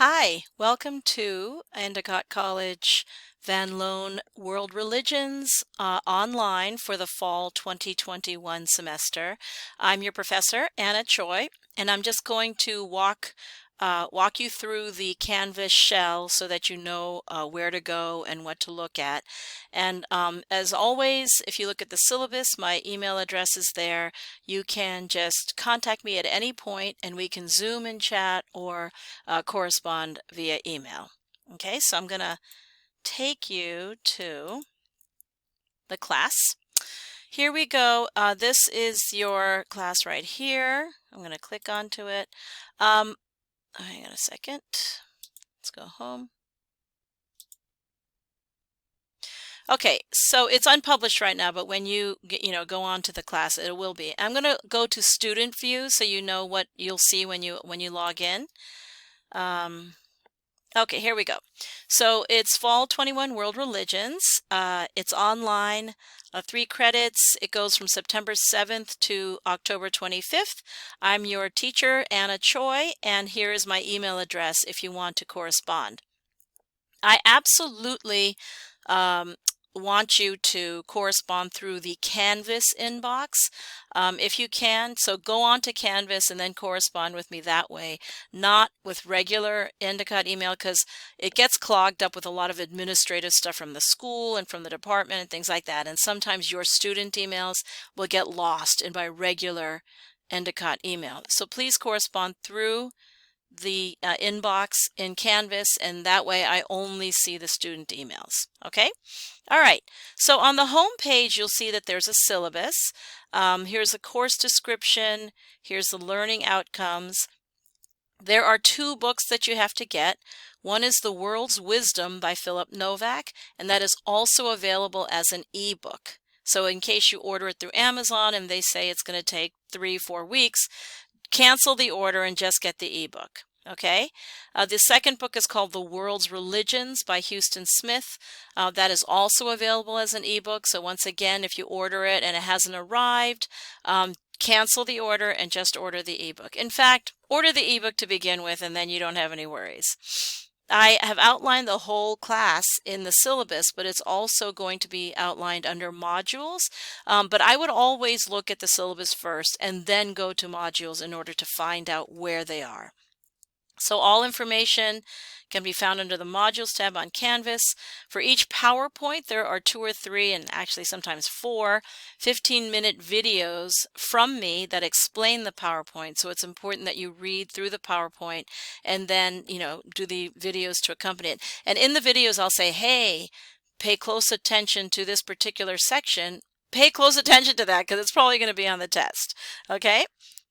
Hi, welcome to Endicott College Van Loan World Religions online for the fall 2021 semester. I'm your professor, Anna Choi, and I'm just going to walk you through the Canvas shell so that you know where to go and what to look at. And as always, if you look at the syllabus, my email address is there. You can just contact me at any point and we can Zoom and chat or correspond via email. Okay, so I'm going to take you to the class. Here we go. This is your class right here. I'm going to click onto it. Hang on a second. Let's go home. Okay, so it's unpublished right now, but when you go on to the class, it will be. I'm going to go to student view so you know what you'll see when you log in. Okay, here we go. So it's Fall 21 World Religions. It's online, 3 credits. It goes from September 7th to October 25th. I'm your teacher, Anna Choi, and here is my email address if you want to correspond. I absolutely want you to correspond through the Canvas inbox if you can. So go on to Canvas and then correspond with me that way, not with regular Endicott email, because it gets clogged up with a lot of administrative stuff from the school and from the department and things like that. And sometimes your student emails will get lost in my regular Endicott email. So please correspond through the inbox in Canvas, and that way I only see the student emails. Okay? All right. So on the home page, you'll see that there's a syllabus. Here's a course description. Here's the learning outcomes. There are 2 books that you have to get. One is The World's Wisdom by Philip Novak, and that is also available as an ebook. So in case you order it through Amazon and they say it's going to take 3-4 weeks, cancel the order and just get the ebook. Okay. The second book is called The World's Religions by Houston Smith. That is also available as an ebook. So once again, if you order it and it hasn't arrived, cancel the order and just order the ebook. In fact, order the ebook to begin with, and then you don't have any worries. I have outlined the whole class in the syllabus, but it's also going to be outlined under modules. But I would always look at the syllabus first and then go to modules in order to find out where they are. So all information can be found under the Modules tab on Canvas. For each PowerPoint, there are 2 or 3, and actually sometimes 4, 15-minute videos from me that explain the PowerPoint. So it's important that you read through the PowerPoint and then, do the videos to accompany it. And in the videos, I'll say, hey, pay close attention to this particular section. Pay close attention to that because it's probably going to be on the test. Okay?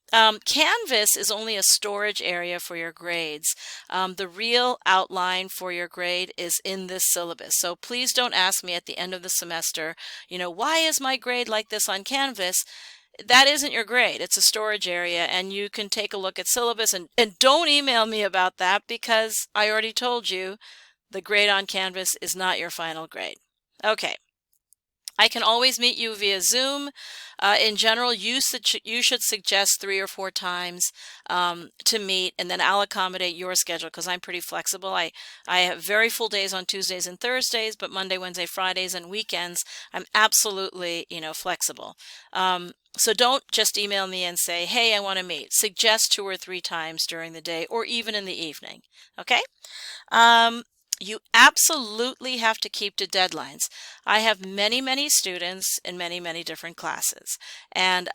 Canvas is only a storage area for your grades. The real outline for your grade is in this syllabus. So please don't ask me at the end of the semester, why is my grade like this on Canvas? That isn't your grade. It's a storage area, and you can take a look at syllabus and don't email me about that because I already told you the grade on Canvas is not your final grade. Okay. I can always meet you via Zoom. In general, you should suggest 3 or 4 times to meet, and then I'll accommodate your schedule because I'm pretty flexible. I have very full days on Tuesdays and Thursdays, but Monday, Wednesday, Fridays, and weekends, I'm absolutely, flexible. So don't just email me and say, hey, I want to meet. Suggest 2 or 3 times during the day or even in the evening. Okay? You absolutely have to keep to deadlines. I have many, many students in many, many different classes. And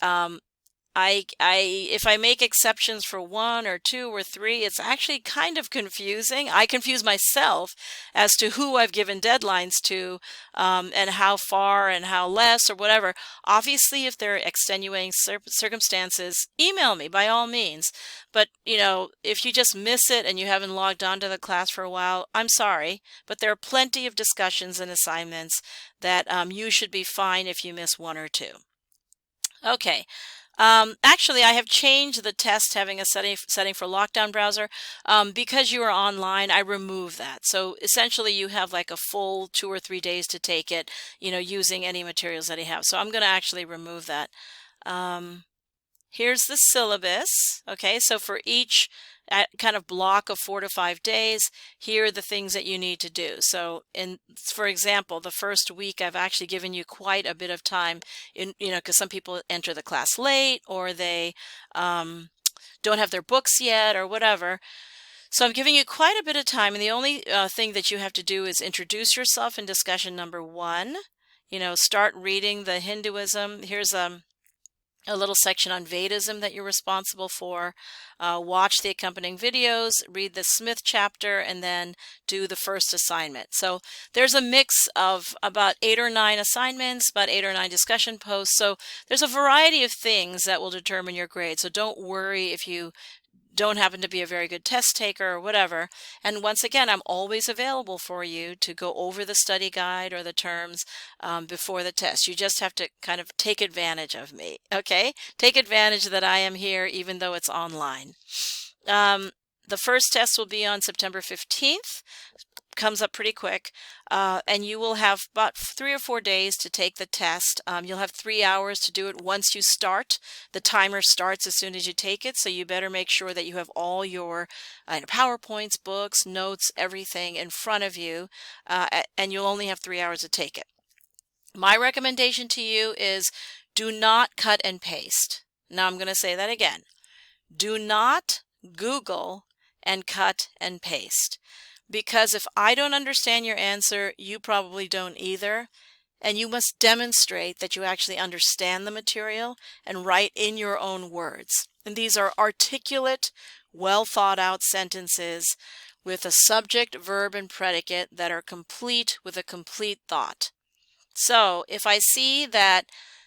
if I make exceptions for 1 or 2 or 3, it's actually kind of confusing. I confuse myself as to who I've given deadlines to and how far and how less or whatever. Obviously, if there are extenuating circumstances, email me by all means. But, if you just miss it and you haven't logged on to the class for a while, I'm sorry. But there are plenty of discussions and assignments that you should be fine if you miss 1 or 2. Okay. Actually, I have changed the test having a setting for lockdown browser. Because you are online, I remove that. So essentially you have like a full 2 or 3 days to take it, using any materials that you have. So I'm going to actually remove that. Here's the syllabus. Okay, so for each kind of block of 4 to 5 days, here are the things that you need to do. So for example, the first week I've actually given you quite a bit of time because some people enter the class late, or they don't have their books yet, or whatever. So I'm giving you quite a bit of time, and the only thing that you have to do is introduce yourself in discussion number 1. Start reading the Hinduism. Here's a little section on Vedism that you're responsible for. Watch the accompanying videos, read the Smith chapter, and then do the first assignment. So there's a mix of about 8 or 9 assignments, about 8 or 9 discussion posts. So there's a variety of things that will determine your grade. So don't worry if you don't happen to be a very good test taker or whatever. And once again, I'm always available for you to go over the study guide or the terms before the test. You just have to kind of take advantage of me, okay? Take advantage that I am here even though it's online. The first test will be on September 15th. Comes up pretty quick, and you will have about 3 or 4 days to take the test. You'll have 3 hours to do it once you start. The timer starts as soon as you take it, so you better make sure that you have all your PowerPoints, books, notes, everything in front of you, and you'll only have 3 hours to take it. My recommendation to you is do not cut and paste. Now I'm going to say that again. Do not Google and cut and paste. Because if I don't understand your answer, you probably don't either. And you must demonstrate that you actually understand the material and write in your own words. And these are articulate, well thought out sentences with a subject, verb, and predicate that are complete with a complete thought. So if I see that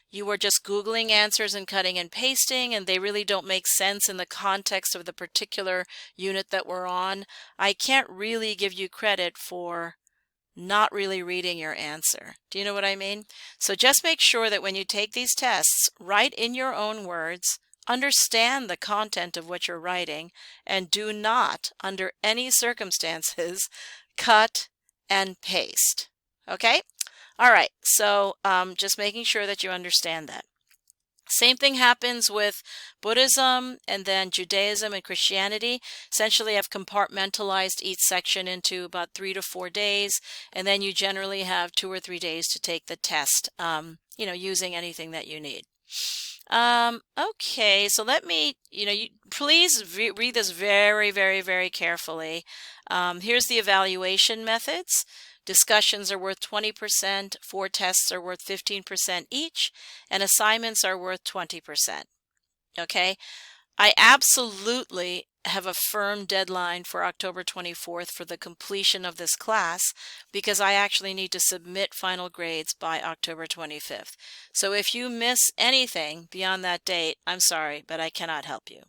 you were just Googling answers and cutting and pasting, and they really don't make sense in the context of the particular unit that we're on, I can't really give you credit for not really reading your answer. Do you know what I mean? So just make sure that when you take these tests, write in your own words, understand the content of what you're writing, and do not, under any circumstances, cut and paste. Okay? All right, so just making sure that you understand that. Same thing happens with Buddhism and then Judaism and Christianity. Essentially, I've compartmentalized each section into about 3 to 4 days, and then you generally have 2 or 3 days to take the test, using anything that you need. Okay, so let me, please read this very, very, very carefully. Here's the evaluation methods. Discussions are worth 20%, 4 tests are worth 15% each, and assignments are worth 20%. Okay? I absolutely have a firm deadline for October 24th for the completion of this class because I actually need to submit final grades by October 25th. So if you miss anything beyond that date, I'm sorry, but I cannot help you.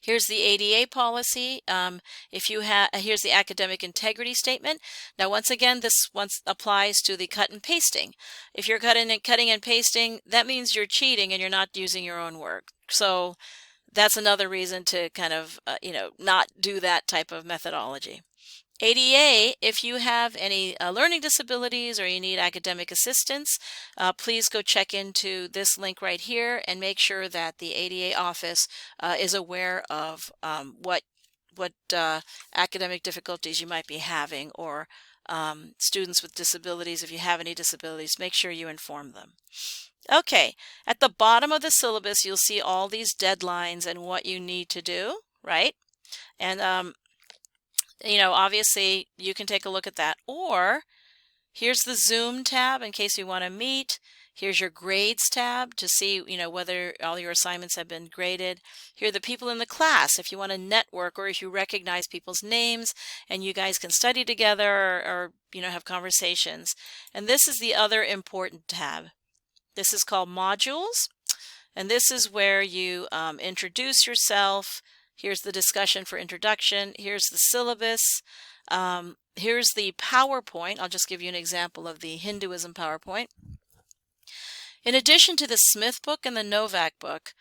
Here's the ADA policy. Here's the academic integrity statement. Now, once again, this applies to the cut and pasting. If you're cutting and pasting, that means you're cheating and you're not using your own work. So that's another reason to kind of, not do that type of methodology. ADA, if you have any learning disabilities or you need academic assistance, please go check into this link right here and make sure that the ADA office is aware of what academic difficulties you might be having, or students with disabilities. If you have any disabilities, make sure you inform them. Okay, at the bottom of the syllabus, you'll see all these deadlines and what you need to do, right? And obviously you can take a look at that. Or here's the Zoom tab in case you want to meet. Here's your grades tab to see, whether all your assignments have been graded. Here are the people in the class if you want to network, or if you recognize people's names and you guys can study together, or have conversations. And this is the other important tab. This is called modules. And this is where you introduce yourself. Here's the discussion for introduction. Here's the syllabus. Here's the PowerPoint. I'll just give you an example of the Hinduism PowerPoint. In addition to the Smith book and the Novak book,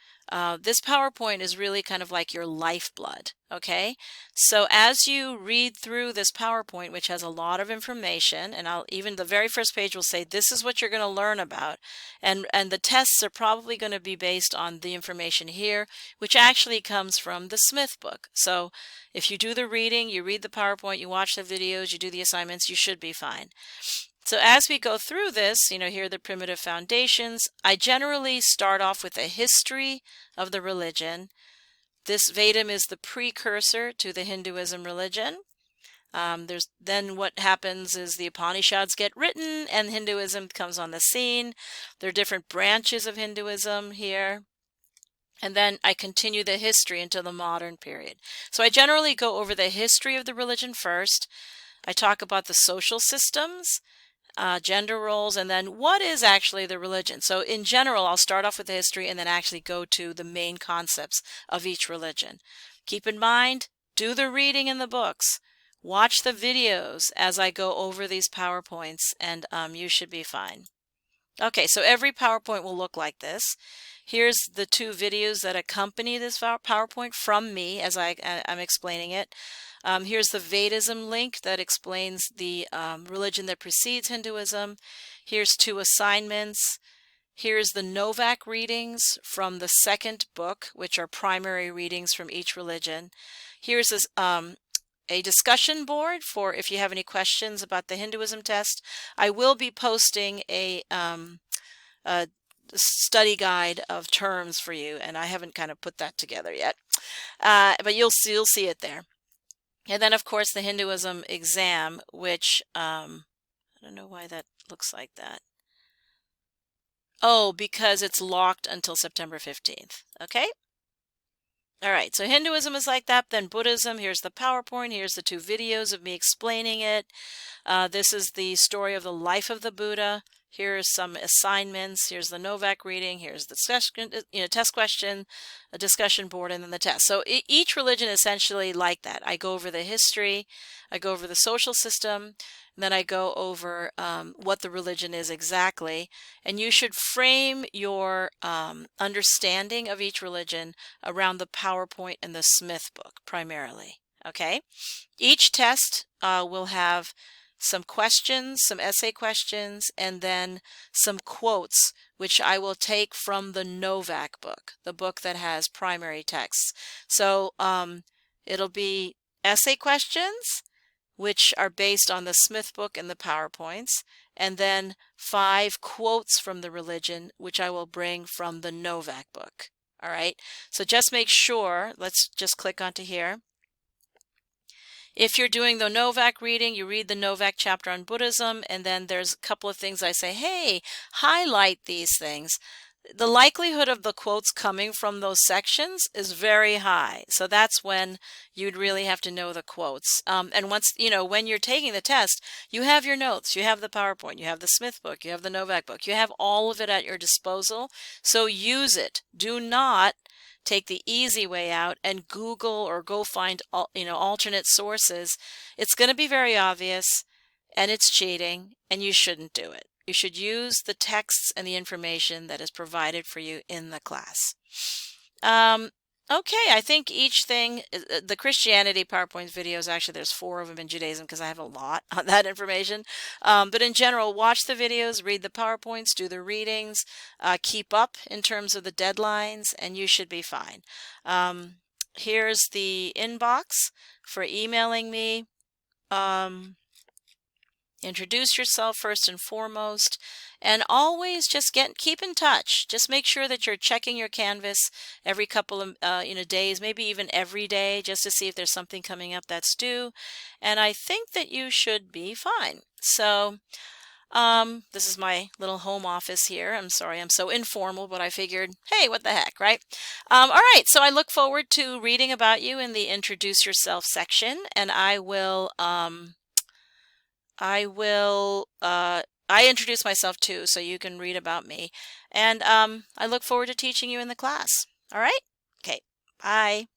this PowerPoint is really kind of like your lifeblood, okay? So as you read through this PowerPoint, which has a lot of information, and even the very first page will say, this is what you're going to learn about, and the tests are probably going to be based on the information here, which actually comes from the Smith book. So if you do the reading, you read the PowerPoint, you watch the videos, you do the assignments, you should be fine. So as we go through this, here are the primitive foundations. I generally start off with a history of the religion. This Vedam is the precursor to the Hinduism religion. Then what happens is the Upanishads get written and Hinduism comes on the scene. There are different branches of Hinduism here. And then I continue the history into the modern period. So I generally go over the history of the religion first. I talk about the social systems, gender roles, and then what is actually the religion. So in general, I'll start off with the history and then actually go to the main concepts of each religion. Keep in mind, do the reading in the books. Watch the videos as I go over these PowerPoints, and you should be fine. Okay, so every PowerPoint will look like this. Here's the 2 videos that accompany this PowerPoint from me as I'm explaining it. Here's the Vedism link that explains the religion that precedes Hinduism. Here's 2 assignments. Here's the Novak readings from the 2nd book, which are primary readings from each religion. Here's this, a discussion board for if you have any questions about the Hinduism test. I will be posting a study guide of terms for you, and I haven't kind of put that together yet, but you'll see it there. And then, of course, the Hinduism exam, which I don't know why that looks like that. Oh, because it's locked until September 15th. Okay? All right, so Hinduism is like that. Then Buddhism, here's the PowerPoint. Here's the 2 videos of me explaining it. This is the story of the life of the Buddha. Here's some assignments. Here's the Novak reading. Here's the test question, a discussion board, and then the test. So each religion is essentially like that. I go over the history, I go over the social system, and then I go over what the religion is exactly. And you should frame your understanding of each religion around the PowerPoint and the Smith book primarily. Okay? Each test will have some questions, some essay questions, and then some quotes, which I will take from the Novak book, the book that has primary texts. So it'll be essay questions, which are based on the Smith book and the PowerPoints, and then 5 quotes from the religion, which I will bring from the Novak book. All right, so just make sure, let's just click onto here. If you're doing the Novak reading, you read the Novak chapter on Buddhism, and then there's a couple of things I say, hey, highlight these things. The likelihood of the quotes coming from those sections is very high. So that's when you'd really have to know the quotes. And once, when you're taking the test, you have your notes, you have the PowerPoint, you have the Smith book, you have the Novak book, you have all of it at your disposal. So use it. Do not take the easy way out and Google or go find alternate sources. It's going to be very obvious, and it's cheating, and you shouldn't do it. You should use the texts and the information that is provided for you in the class. Okay, I think each thing, the Christianity PowerPoint videos, actually there's 4 of them in Judaism because I have a lot on that information. But in general, watch the videos, read the PowerPoints, do the readings, keep up in terms of the deadlines, and you should be fine. Here's the inbox for emailing me. Introduce yourself first and foremost, and always just keep in touch. Just make sure that you're checking your Canvas every couple of days, maybe even every day, just to see if there's something coming up that's due. And I think that you should be fine. So this is my little home office here. I'm sorry I'm so informal, but I figured, hey, what the heck, right? All right, so I look forward to reading about you in the Introduce Yourself section, and I introduce myself too, so you can read about me. And I look forward to teaching you in the class. All right? Okay, bye.